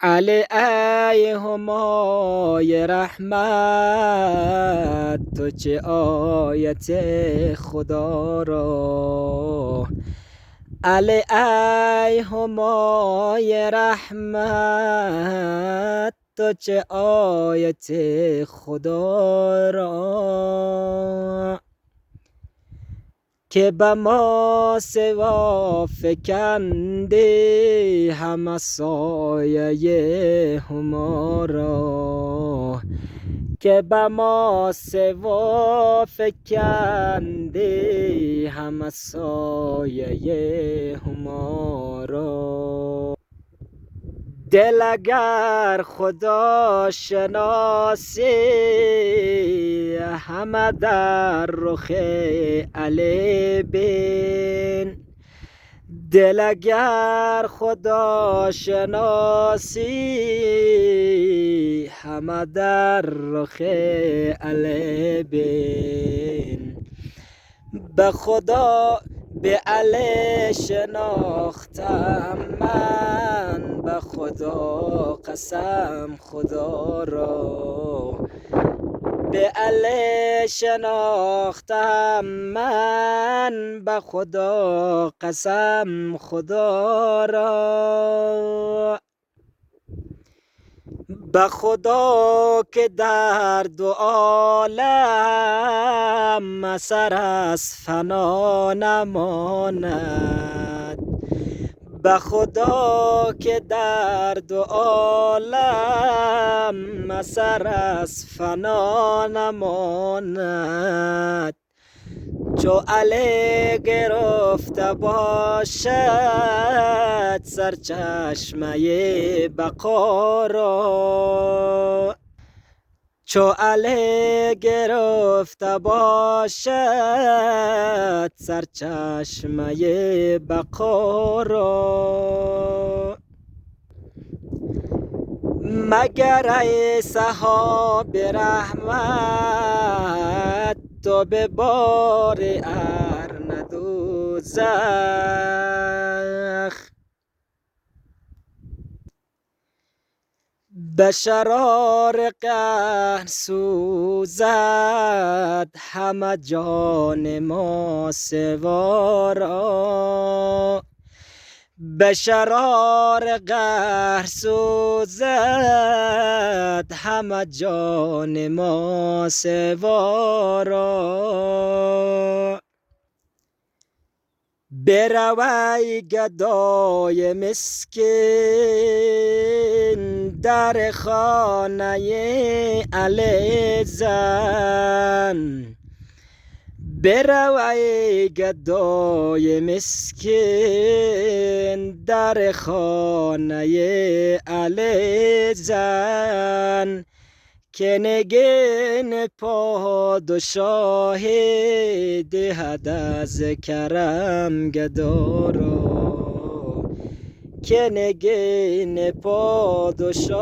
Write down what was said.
علی ای همای رحمت، تو چه آیت خدا را. علی ای همای رحمت، تو چه آیت خدا را. که به ما سوا فکندی همه سایه هما را. که به ما سوا فکندی همه سایه هما را. دل اگر خدا شناسی، همه در رخ علی بین. دل اگر خدا شناسی، همه در رخ علی بین. به خدا به علی شناختم من، به خدا قسم خدا را. به علی شناختم من، به خدا قسم خدا را. به خدا که در دو عالم اثر از فنا نماند. به خدا که در دو عالم اثر از فنا نماند. چو علی گرفته باشد سرچشمه بقا را. چو علی گرفته باشد سرچشمه بقا را. مگر ای صحاب رحمت، تو به بار ارن دوزخ. به شرار قهر سوزد همه جان ما سوا را. به شرار قهر سوزد همه جان ما سوا را. برو ای گدای مسکین، در خانه علی زن. برو ای گدای مسکین، در خانه علی زن. که نگین پادشاهی دهد از کرم گدا را. که نگین پادشاهی